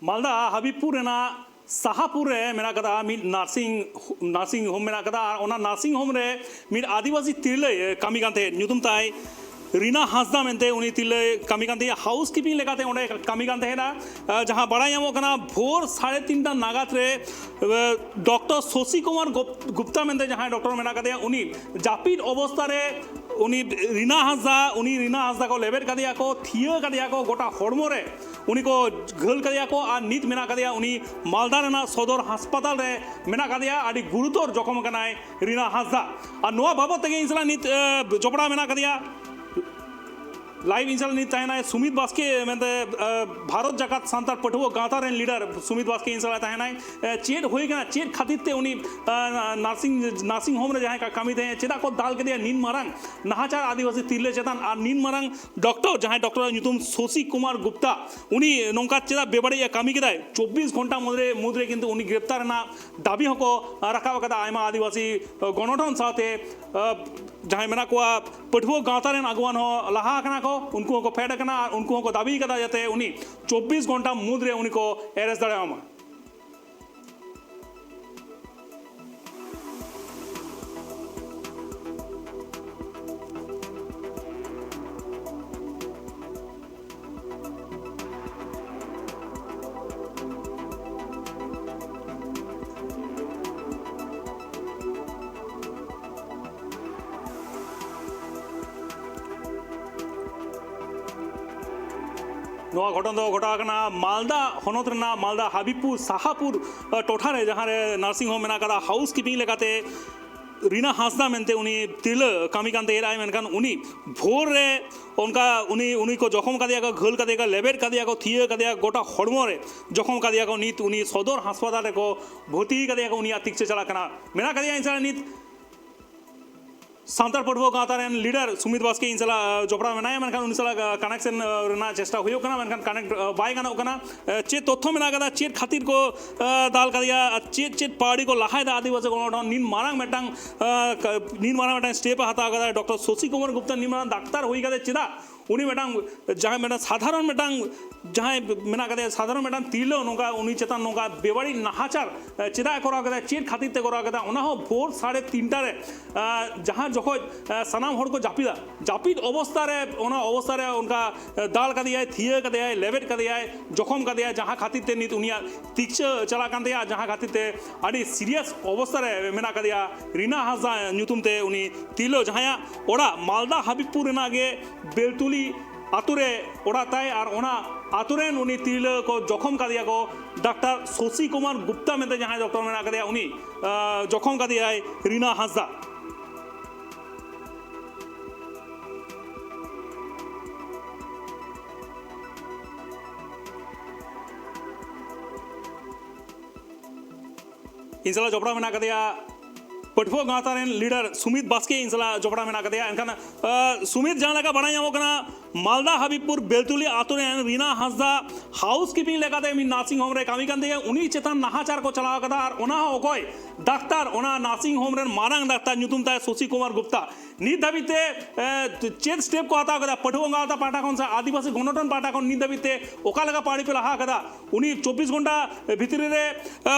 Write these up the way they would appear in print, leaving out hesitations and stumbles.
मालदा हबीबपुर साहापुर रे मेना कदा मिड नार्सिंग होम मेना कदा और नार्सिंग होम रे मिड आदिवासी तिरले कामी कांते नुतुम ताई रीना हांसदा मेनते उनी तिरले कामी कांते हाउस कीपिंग लेकाते ओंडे कामी कांते है ना जहां बड़ा यामो कना भोर 3:30 नागात रे डॉक्टर शशि कुमार गुप्ता मेनते जहां डॉक्टर मेना कदे उनी जापिद अवस्था रे उनी रीना हांसदा को लेबेर कदिया को थिया कदिया को गोटा हड़मो रे उनी को घल कदिया को और नीत मेना कदिया उनी मालदा रेना सदर हासपाताल रे मेना कदिया आदि गुरुतर जखम कनाय रीना हांसदा और नोआ बाबत तगे इंसला नीत जपड़ा मेना कदिया लाइव इंसल नीत ताहना सुमित बास्के मेनते भारत जगत सांतार पठुआ गांता rain leader Sumit Baske incel ताहना चेट होई गना चेट खातिर ते उनी नार्सिंग होम रे जहां कामी थे चेदा को दाल के दिया नीन मारंग नाहाचार आदिवासी तिरले चेतन और नीन मारंग डॉक्टर जहां डॉक्टर नुतुम शशि कुमार गुप्ता उनी नोंका चेदा बेबड़े कामी केदाय 24 घंटा मुद्रे किंतु उनी ग्रेप्तार ना दाबी हको राखाव कदा आयमा आदिवासी गणठन साथे जहां मेना को पठुआ गांता रेन अगवान हो लहा कना उनको को फेड करना उनको को दाबी कदा जाते उनी 24 घंटा मुद्रे उनी को अरेस्ट दाड़ामा नोआ घटन दो घटा मालदा हनत रेना मालदा हबीबपुर साहापुर टोठा रे जहां रे नार्सिंग होम मेना कदा हाउस कीपिंग लेकाते रीना हांसदा मेनते उनी तिल कामी कांते एराय मेनकान उनी भोर रे उनका उनी को जखम कदिया को घल कदिया को लेबेर कदिया को थिया कदिया गोटा हड़मो रे जखम कदिया को नीत उनी सदर हासपाताल रे को भर्ती कदिया को उनी आतिक से चला कना मेना कदिया इंसा नीत सांतार पठुआ गांता rain leader Sumit Baske इंसला जपड़ा मेनाया मनखान उनसला connection Raina चेष्टा हुयो कना मनखान कनेक्ट बाय गाना कना चे तथ्य मेना कदा चेट खातिर को दाल कदिया चेट पार्टी को लहाय दा आदिवासी को नीन मारांग मेटांग स्टेप हाता कदा डॉक्टर शशि कुमार गुप्ता नीन मारांग डाक्तार हुई कदे चेदा उनी मेटांग जहां मेटा साधारण मेटांग जहां मेना कदे साधारण मेटांग तिरलो नोका उनी चेतन नोका बेबाड़ी नाहाचार चेदा करा कदा चेट खातिर ते करा कदा उना हो भोर 3:30 रे जहां जखो सनाम हड़ को जापिद अवस्था रे उनका दाल कदिया थिया कदिया लेबेट कदिया जखम कदिया जहां खातिर ते नित उनिया तिक्ष चला कांदिया जहां खातिर ते आडी सीरियस अवस्था रे मेना कदिया रीना हांसदा नुतुम ते उनी तिलो जहां ओड़ा मालदा हबीबपुर रेना गे बेलतुली आतुरे ओड़ा ताय और ओना आतुरेन उनी तिरले को जखम कदिया को डॉक्टर शशि कुमार गुप्ता मेते जहां डॉक्टर मेना कदिया उनी जखम कदिया रीना हांसदा इंसला जपड़ा मेना कदिया पठुआ गांता रेन लीडर सुमित बास्के इंसला जपड़ा मेना कदिया एनखान सुमित जहां लगा बड़ा यामो कना मालदा हबीबपुर बेलतुली आतुरे रीना हांसदा हाउस कीपिंग लेकाते मी नार्सिंग होम रे कामी कांदे उनी चेतन नाहाचार को चला कदा और ओना ओकोय डाक्तार ओना नार्सिंग होम रे मारांग डाक्तार नुतुम ताय शशि कुमार गुप्ता नीत दाबिते चेत स्टेप को आता कदा पठुआ गांता पाटा कोन सा आदिवासी गणठन पाटा कोन नीत दाबिते ओका लगा पाड़ी पे लहा कदा उनी 24 घंटा भितरी रे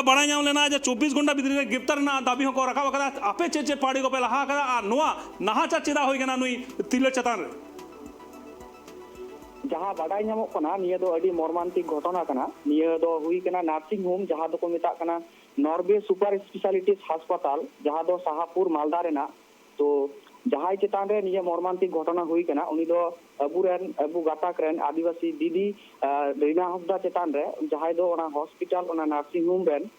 बड़ा याम लेना जे 24 घंटा भितरी रे गिरफ्तार ना दाबी को रखा कदा आपे चेत पाड़ी को पे लहा कदा आ नोआ नाहाचार चेदा होय गना नुई तिले चतान जहाँ बाडाय नामो कना निया दो अडी मर्मांतिक घटना कना निया दो हुई कना नार्सिंग होम जहाँ दो को मेता कना नॉर्वे सुपर स्पेशलिटीज हास्पाताल जहाँ दो साहापुर मालदा रेना तो जहाँ चेतान रे निया मर्मांतिक घटना हुई कना उनी दो अबू गाताक रेन आदिवासी दीदी रीना हांसदा चेतान रे जहाँ दो ओना हॉस्पिटल ओना नार्सिंग होम रेन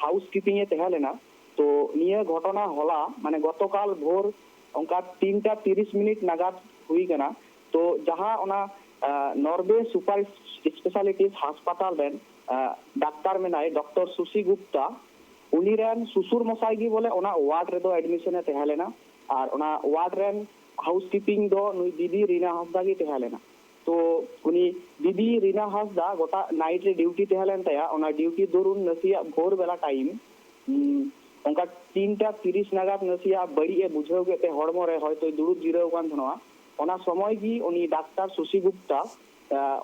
हाउस कीपिंग ए तहे लेना तो निया घटना होला माने गतकाल भोर उनका 3:30 नागाद हुई कना तो जहाँ ओना नॉर्वे सुपर स्पेशलिटीज हास्पाताल रेन डाक्तार मेनाय डॉक्टर शशि गुप्ता उनी रेन सुसुर मसाई बोले ओना वार्ड रे दो एडमिशन तहे लेना और ओना वार्ड रेन हाउस कीपिंग दो नुई दीदी रीना हांसदा गी तहे लेना तो उनी दीदी रीना हांसदा गोटा नाइट रे ड्यूटी तहे लेन तया ओना ड्यूटी दरुन नसिया भोर बेला टाइम उनका 3:30 नागाद नसिया बड़ी ए बुझाव गेते हड़मो रे हयतो दुड़ुब जिराव कान थनवा ओना समय गी उनी डाक्तार शशि गुप्ता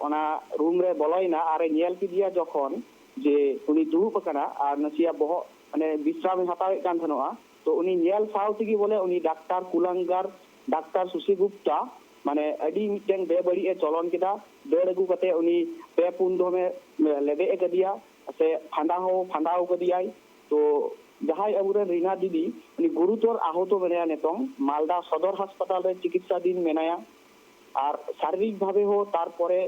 ᱚᱱᱟ ᱨᱩᱢ ᱨᱮ ᱵᱚᱞᱚᱭᱱᱟ ᱟᱨ ᱧᱮᱞ ᱠᱮᱫᱮᱭᱟ ᱡᱚᱠᱷᱚᱱ ᱡᱮ ᱩᱱᱤ ᱫᱩᱲᱩᱵ ᱟᱠᱟᱱᱟ ᱟᱨ ᱱᱟᱥᱮᱭᱟᱜ ᱵᱚᱦᱚᱜ ᱢᱟᱱᱮ ᱵᱤᱥᱨᱟᱢᱮ ᱦᱟᱛᱟᱣᱮᱫ ᱠᱟᱱ ᱛᱟᱦᱮᱱᱚᱜᱼᱟ, ᱛᱚ ᱩᱱᱤ ᱧᱮᱞ ᱥᱟᱶ ᱛᱮᱜᱮ ᱵᱚᱞᱮ ᱩᱱᱤ ᱰᱟᱠᱛᱟᱨ ᱠᱩᱞᱟᱝᱜᱟᱨ ᱰᱟᱠᱛᱟর সুশি গুপ্তা মানে ᱟᱹᱰᱤ ᱢᱤᱫᱴᱮᱱ ᱵᱮᱵᱟᱹᱲᱤᱡ ᱮ ᱪᱚᱞᱚᱱ ᱠᱮᱫᱟ। ᱫᱟᱹᱲ ᱟᱹᱜᱩ ᱠᱟᱛᱮ ᱩᱱᱤ ᱯᱮ ᱯᱩᱱ ᱫᱷᱚᱢᱮ ᱞᱮᱵᱮᱫ ᱟᱠᱟᱫᱮᱭᱟ ᱥᱮ ᱯᱷᱟᱸᱫᱟᱣ ᱠᱟᱫᱮᱭᱟᱭ। ᱛᱚ ᱡᱟᱦᱟᱸᱭ ᱟᱵᱚᱨᱮᱱ ᱨᱤᱱᱟ ᱫᱤᱫᱤ ᱩᱱᱤ ᱜᱩᱨᱩᱛᱚᱨ আহত মেনায়া নিতং মালদা সদর হাসপাতাল রে চিকিৎসাধীন মেনায়া। আর শারীরিক ভাবে হো তারপরে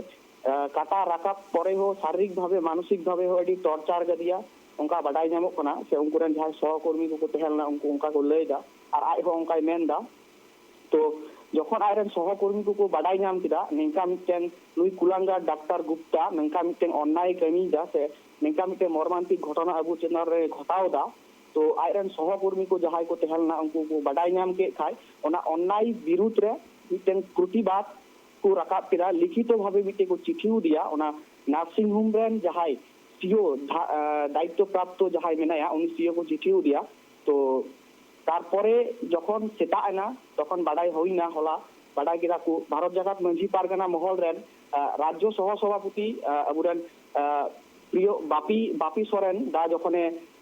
কাটা রাকাব পরে হো শারীরিক ভাবে মানসিক ভাবে হো আᱹᱰᱤ টর্চার গদিয়া ᱚᱱᱠᱟ ᱵᱟᱰᱟᱭ ᱧᱟᱢᱚᱜ ᱠᱟᱱᱟ ᱥᱮ ᱩᱱᱠᱩ ᱨᱮᱱ ᱡᱟᱦᱟᱸᱭ ᱥᱚᱦᱚᱠᱚᱨᱢᱤ ᱠᱚᱠᱚ ᱛᱟᱦᱮᱸ ᱞᱮᱱᱟ ᱩᱱᱠᱩ ᱚᱱᱠᱟ ᱠᱚ ᱞᱟᱹᱭᱫᱟ ᱟᱨ ᱟᱡ ᱦᱚᱸ ᱚᱱᱠᱟᱭ ᱢᱮᱱᱫᱟ। তো যখন আয়রন সহকর্মী কো বাড়াই নাম কিদা নিংকা মিটেন নুই কুলাঙ্গার ডাক্তার গুপ্তা নিংকা মিটেন অন্যায় কামিদা সে নিংকা মিটেন মর্মান্তিক ঘটনা আবু চেনার রে ঘটাওদা। তো আয়রন সহকর্মী কো যাহাই কো তেহেলনা উনকু কো বাড়াই নাম কে খাই ওনা অন্যায় বিরুদ্ধ রে মিটেন প্রতিবাদ কো রাকাব কিদা লিখিত ভাবে মিটে কো চিঠিও দিয়া ওনা নার্সিং হোম রেন যাহাই সিও দায়িত্বপ্রাপ্ত যাহাই মেনায়া উনি সিও কো চিঠিও দিয়া। তো তারপরে যখন সেটা না তখন বাড়াই হই না হলা বাড়াই গিরা কো ভারত জাগাত মাঝি পারগানা মহল রেন রাজ্য সহ সভাপতি আবুরেন প্রিয় বাপি সরেন দা যখন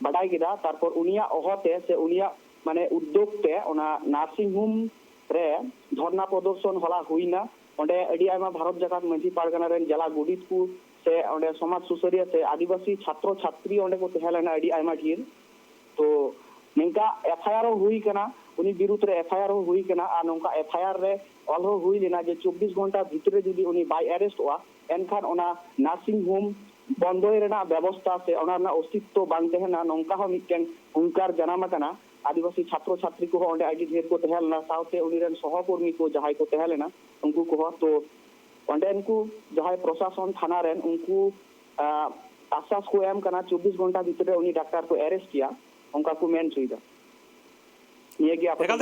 বাড়াই গিরা তারপর উনিয়া অহতে সে উনিয়া মানে উদ্যোগতে ওনা নার্সিং হোম রে ধর্ণা প্রদর্শন হলা হই না। ওঁডে আᱹᱰᱤ আয়মা ভারত জাগাত মাঝি পারগানা রেন জেলা গুডিত কো সে ওঁডে সমাজ সুসারিয়া সে আদিবাসী ছাত্র ছাত্রী ওঁডে কো তেহেলেনা আᱹᱰᱤ আয়মা ঢির। তো নিংকা এফআইআর হুই কেনা উনি বিরুদ্ধে এফআইআর হুই কেনা আর নংকা এফআইআর রে অল হুই লেনা যে 24 ঘন্টা ভিতরে যদি উনি বাই অ্যারেস্ট হওয়া এনখান ওনা নার্সিং হোম বন্ধই রেনা ব্যবস্থা সে ওনার না অস্তিত্ব বাং তেহেনা নংকা হো মিটেন হুঙ্কার জানামা কানা আদিবাসী ছাত্র ছাত্রী কো ওঁডে আইডি ঢের কো তেহেলনা সাউতে উনি রেন সহকর্মী কো যাহাই কো তেহেলেনা উনকু কো তো ওঁডে উনকু যাহাই প্রশাসন থানা রেন উনকু আশ্বাস কো এম কানা 24 ঘন্টা ভিতরে উনি ডাক্তার কো অ্যারেস্ট কিয়া उनका को मेन सुविधा ये कि একাল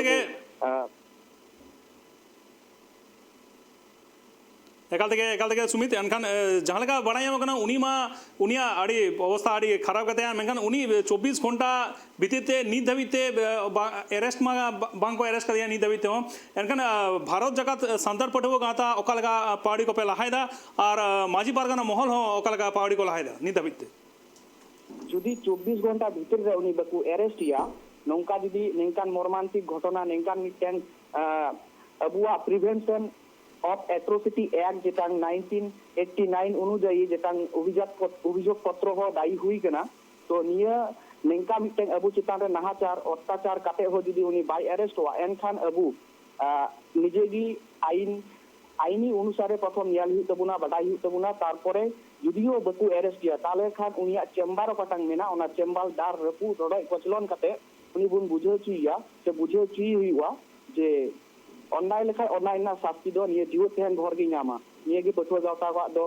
থেকে সুমিত এনখান যাহা লেকা বাড়াই ᱧᱟᱢᱚᱜ ᱠᱟᱱᱟ ᱩᱱᱤ ᱢᱟ ᱩᱱᱤᱭᱟᱜ ᱟᱹᱰᱤ অবস্থা আᱹᱰᱤ খারাপ ᱠᱟᱛᱮ ᱢᱮᱱᱠᱷᱟᱱ ᱩᱱᱤ 24 ঘন্টা ভিতরে তে নিত ধাবিতে এরেস্ট মা বাং को এরেস্ট করিয়া নিত ধাবিতে এনখান ভারত জাগাত সান্তার পটব গাতা ওকা লেকা পাহাড়ি को पे লাহাইদা আর মাঝি পারগানা মহল হ ওকা লেকা পাহাড়ি को লাহাইদা নিত ধাবিতে যদি 24 ঘন্টা ভিতরে রে উনি বাকু অ্যারেস্ট ইয়া নংকা যদি নিংকান মর্মান্তিক ঘটনা নিংকান মিটেন আবুয়া প্রিভেনশন অফ অ্যাট্রোসিটি অ্যাক্ট যেটা 1989 অনুযায়ী যেটা অভিযোগপত্র হ দায়ী হুই কেনা। তো নিয়ে নিংকা মিটেন আবু চিতান রে নাহাচার অত্যাচার কাতে হো যদি উনি বাই অ্যারেস্ট হওয়া এনখান আবু নিজেগি আইনি অনুসারে প্রথম নিয়াল হুই তাবুনা বাড়াই হুই তাবুনা তারপরে যদিও বাকু অ্যারেস্ট ইয়া তাহলে খান উনিয়া চেম্বার কাটাং মেনা ওনা চেম্বার দার রপু রড়াই কচলন কাতে উনি বুন বুঝে চুইয়া সে বুঝে চুই হুইয়া যে অন্যায় লেখা অন্যায় না শাস্তি দো নিয়ে জীব তেহেন ঘর গি নামা নিয়ে গি পঠুয়া গাওতা কা দো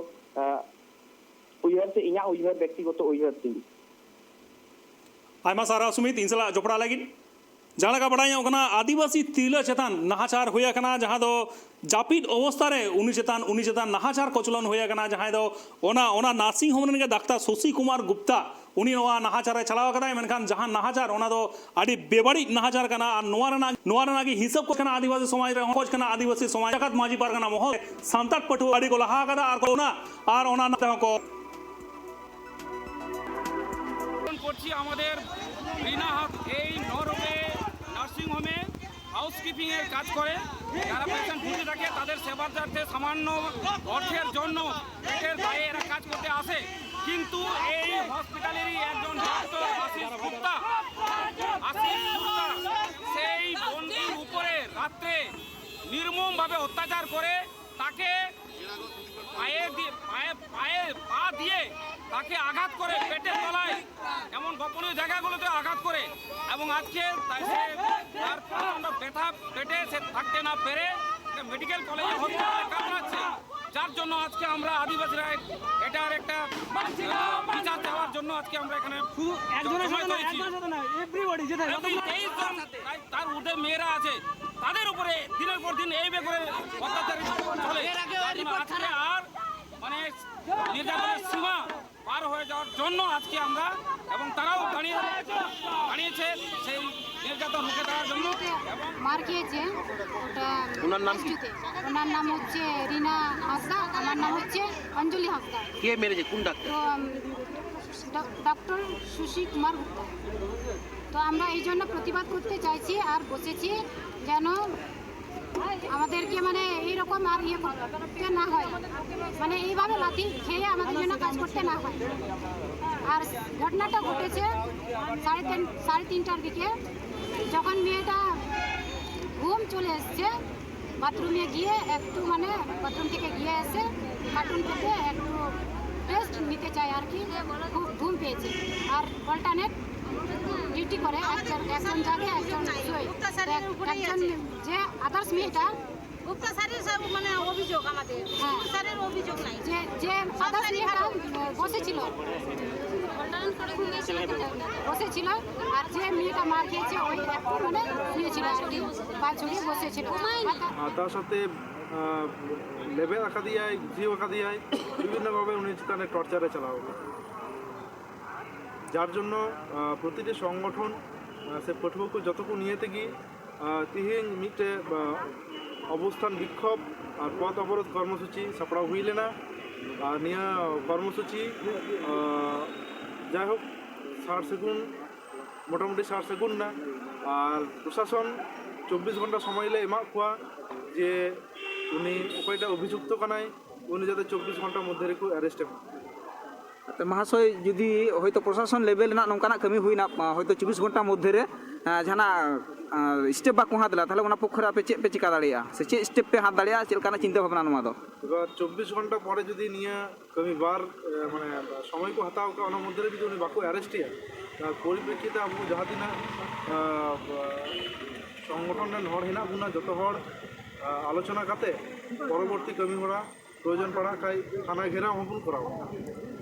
উইহার সে ইয়া উইহার ব্যক্তিগত উইহার তিন আইমা সারা সুমিত ইনসালা জপড়া লাগিন जहाँ का बड़ा होना आदिवासी तिरला चेतान नाहाचार हुआ कना जहाँ दो जापिद अवस्था रे उनी चेतान नाहाचार कचलन हुआ कना जहाँ दो ओना नार्सिंग होम रे डाक्टर शशि कुमार गुप्ता उनी नवा नाहाचार चलाव कदा मेनखान जहाँ नाहाचार ओना दो आदि बेबाड़ी नाहाचार कना और नोवारना की हिसाब को कना आदिवासी समाज रे खोज कना आदिवासी समाज जगत माजी पारगाना महल सांताट पटु आदि को लहा कदा और ओना को করছি আমাদের রিনা এই নরওয়ে নার্সিং হোমে হাউসকিপিং এর কাজ করে যারা পেশেন্ট ভুগে থাকে তাদের সেবার্থে সামান্য অর্থের জন্য পেটের দায়ে এরা কাজ করতে আসে কিন্তু এই হসপিটালেরই একজন ডক্টর আশিস গুপ্তা সেই বন্ধুর উপরে রাত্রে নির্মমভাবে অত্যাচার করে তাকে পা দিয়ে তাকে আঘাত করে পেটের তলায় এমন গোপনীয় জায়গাগুলোতে আঘাত করে এবং আজকে তার প্রচণ্ড ব্যথা পেটে সে থাকতে না পেরে মেডিকেল কলেজে হসপিটালে কাটাচ্ছে যার জন্য আজকে আমরা আদিবাসীরা এটার একটা বিচার চাওয়ার জন্য আজকে আমরা এখানে তার ঊর্ধ্বে মেয়েরা আছে তাদের উপরে দিনের পর দিন এই করে অত্যাচার চলে আজকে আর মানে নির্যাতনের সীমা পার হয়ে যাওয়ার জন্য আজকে আমরা এবং তারাও দাঁড়িয়েছে সেই নির্যাতন রুখে দেওয়ার জন্য মার খেয়েছে ওটা ওনার নাম কি? SU-তে। ওনার নাম হচ্ছে রিনা হাঁসদা, আমার নাম হচ্ছে অঞ্জলি হাঁসদা। কে মেরেছে, কোন ডাক্তার? তো ডক্টর সুশী কুমার গুপ্তা। তো আমরা এই জন্য প্রতিবাদ করতে চাইছি আর বসেছি যেন আমাদেরকে মানে এইরকম আর ইয়ে করতে না হয়, মানে এইভাবে লাথি খেয়ে আমাদের জন্য কাজ করতে না হয়। আর ঘটনাটা ঘটেছে 3:30টার দিকে, যখন মেয়েটা ঘুম চলে এসছে, বাথরুমে গিয়ে একটু মানে বাথরুম থেকে গিয়ে এসে কার্টুন পেতে একটু রেস্ট নিতে চায় আর কি, খুব ঘুম পেয়েছে। আর অল্টারনেট ডিউটি করে, একজন জাগে একজন শোয়। একজন যে আদার্স মেয়েটা গুপ্তা স্যারের সব মানে অভিযোগ আমাদের, হ্যাঁ। স্যারের অভিযোগ নাই। যে আদার্স মেয়েটা বসেছিল বসেছিল, আর যে মেয়েটা মার খেয়েছে ওই একটু মানে শুয়েছিল আর কি, পা ছড়িয়ে বসেছিল। তার সাথে লেবে রাখা দিয়ে ঘি রাখা দিয়ে বিভিন্নভাবে উনি তাদের টর্চারে চালাও, যার জন্য প্রতিটি সংগঠন সে কর্তৃপক্ষ যতটুকু নিয়ে থেকে তিহিং মিটে অবস্থান বিক্ষোভ আর পথ অবরোধ কর্মসূচি সাপড়াও হইলে না। আর নিয়ে কর্মসূচি যাই হোক সার সেগুন মোটামুটি সার সেগুন না। আর প্রশাসন 24 ঘন্টা সময় এমা কোয়া যে উনি ওইটা অভিযুক্ত কানায় উনি যাতে 24 ঘন্টার মধ্যে রেখে অ্যারেস্টে হন। মহাশয় যদি হয়তো প্রশাসন লেভেল না নৌকানা কামি হুইনা হয়তো 24 ঘন্টা মধ্যে জানা স্টেপ বাকু হাত দিলা, তাহলে ওনা পক্ষরে আপে চেয়ে পে চিকা দাঁড়িয়ে সে চেয়ে স্টেপ পে হাত দাঁড়িয়ে চে চিন্তা ভাবনা নোয়া দো? এবার 24 ঘন্টা পরে যদি নিয়ে কমি বার মানে সময় কো হাতাও কা ওনার মধ্যে যদি উনি বাকু অ্যারেস্ট হয় তার পরিপ্রেক্ষিতে আবু যাহা দিনা সংগঠনের হড় হেনা বুনা যত হড় আলোচনা কাতে পরবর্তী কমি হরা প্রয়োজন পড়া কাই থানা ঘেরাও হবুন করাও।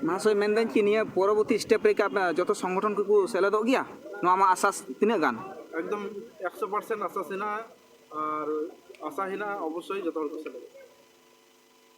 মহাশয় মেনদেন কি নিয়ে পরবর্তী স্টেপ রেখে আপনার যত সংগঠন কু সেলেদ গিয়া নোয়া মা আশ্বাস তিনে গান? একদম 100% আশা সিনা আর আশা হিনা অবশ্যই যত হড় সেলে।